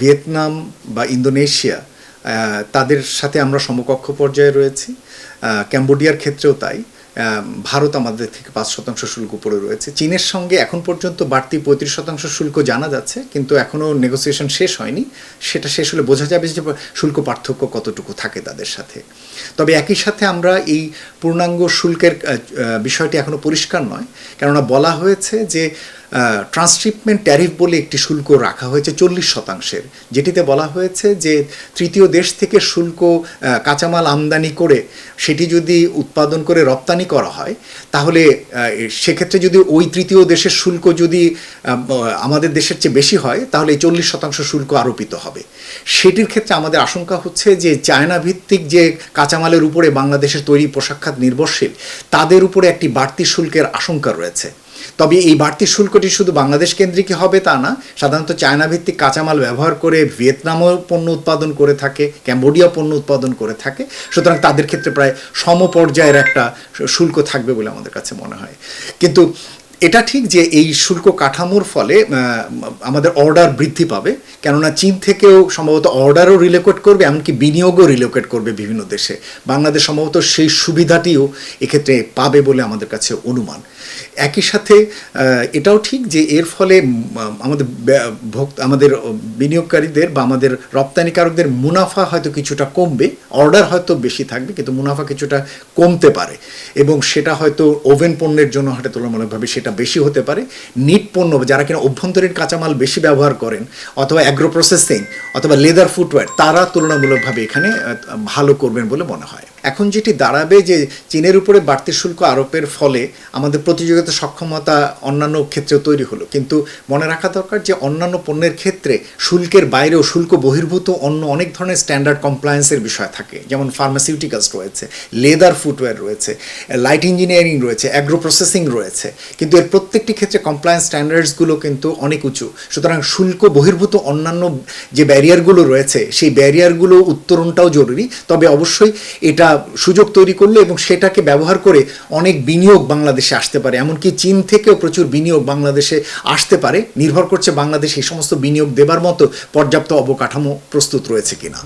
Vietnam বা Indonesia তাদের সাথে আমরা সমকক্ষ পর্যায়ে রয়েছি। ক্যাম্বোডিয়ার ক্ষেত্রেও তাই। ভারত আমাদের থেকে 5% শুল্ক উপরে রয়েছে। চীনের সঙ্গে এখন পর্যন্ত বাড়তি 35% শুল্ক জানা যাচ্ছে, কিন্তু এখনও নেগোসিয়েশন শেষ হয়নি। সেটা শেষ হলে বোঝা যাবে যে শুল্ক পার্থক্য কতটুকু থাকে তাদের সাথে। তবে একই সাথে আমরা এই পূর্ণাঙ্গ শুল্কের বিষয়টি এখনও পরিষ্কার নয়, কেননা বলা হয়েছে যে ট্রান্সশিপমেন্ট ট্যারিফ বলে একটি শুল্ক রাখা হয়েছে 40%, যেটিতে বলা হয়েছে যে তৃতীয় দেশ থেকে শুল্ক কাঁচামাল আমদানি করে সেটি যদি উৎপাদন করে রপ্তানি করা হয়, তাহলে সেক্ষেত্রে যদি ওই তৃতীয় দেশের শুল্ক যদি আমাদের দেশের চেয়ে বেশি হয়, তাহলে এই 40% শুল্ক আরোপিত হবে। সেটির ক্ষেত্রে আমাদের আশঙ্কা হচ্ছে যে চায়না ভিত্তিক যে কাঁচামালের উপরে বাংলাদেশের তৈরি পোশাক খাত নির্ভরশীল, তাদের উপরে একটি বাড়তি শুল্কের আশঙ্কা রয়েছে। তবে এই বাড়তি শুল্কটি শুধু বাংলাদেশ কেন্দ্রিকই হবে তা না। সাধারণত চায়না ভিত্তিক কাঁচামাল ব্যবহার করে ভিয়েতনামও পণ্য উৎপাদন করে থাকে, ক্যাম্বোডিয়া পণ্য উৎপাদন করে থাকে। সুতরাং তাদের ক্ষেত্রে প্রায় সমপর্যায়ের একটা শুল্ক থাকবে বলে আমাদের কাছে মনে হয়। কিন্তু এটা ঠিক যে এই শুল্ক কাঠামোর ফলে আমাদের অর্ডার বৃদ্ধি পাবে, কেননা চীন থেকেও সম্ভবত অর্ডারও রিলোকেট করবে, এমনকি বিনিয়োগও রিলোকেট করবে বিভিন্ন দেশে। বাংলাদেশ সম্ভবত সেই সুবিধাটিও এক্ষেত্রে পাবে বলে আমাদের কাছে অনুমান। একই সাথে এটাও ঠিক যে এর ফলে আমাদের বিনিয়োগকারীদের বা আমাদের রপ্তানিকারকদের মুনাফা হয়তো কিছুটা কমবে। অর্ডার হয়তো বেশি থাকবে, কিন্তু মুনাফা কিছুটা কমতে পারে, এবং সেটা হয়তো ওভেন পণ্যের জন্য হয়তো তুলনামূলকভাবে সেটা বেশি হতে পারে। নিট পণ্য, যারা কিনা অভ্যন্তরীণ কাঁচামাল বেশি ব্যবহার করেন, অথবা অ্যাগ্রো প্রসেসিং অথবা লেদার ফুটওয়্যার, তারা তুলনামূলকভাবে এখানে ভালো করবেন বলে মনে হয়। এখন যেটি দাঁড়াবে যে চীনের উপরে বাড়তি শুল্ক আরোপের ফলে আমাদের প্রতিযোগিতা সক্ষমতা অন্যান্য ক্ষেত্রেও তৈরি হলো, কিন্তু মনে রাখা দরকার যে অন্যান্য পণ্যের ক্ষেত্রে শুল্কের বাইরেও শুল্ক বহির্ভূত অন্য অনেক ধরনের স্ট্যান্ডার্ড কমপ্লায়েন্সের বিষয় থাকে, যেমন ফার্মাসিউটিক্যালস রয়েছে, লেদার ফুটওয়্যার রয়েছে, লাইট ইঞ্জিনিয়ারিং রয়েছে, অ্যাগ্রো প্রসেসিং রয়েছে, কিন্তু এর প্রত্যেকটি ক্ষেত্রে কমপ্লায়েন্স স্ট্যান্ডার্ডসগুলো কিন্তু অনেক উঁচু। সুতরাং শুল্ক বহির্ভূত অন্যান্য যে ব্যারিয়ারগুলো রয়েছে, সেই ব্যারিয়ারগুলো উত্তরণটাও জরুরি। তবে অবশ্যই এটা সুযোগ তৈরি করলো, এবং সেটাকে ব্যবহার করে অনেক বিনিয়োগ বাংলাদেশে আসতে পারে। এমনকি চীন থেকেও প্রচুর বিনিয়োগ বাংলাদেশে আসতে পারে। নির্ভর করছে বাংলাদেশ এই সমস্ত বিনিয়োগ দেবার মতো পর্যাপ্ত অবকাঠামো প্রস্তুত রয়েছে কিনা।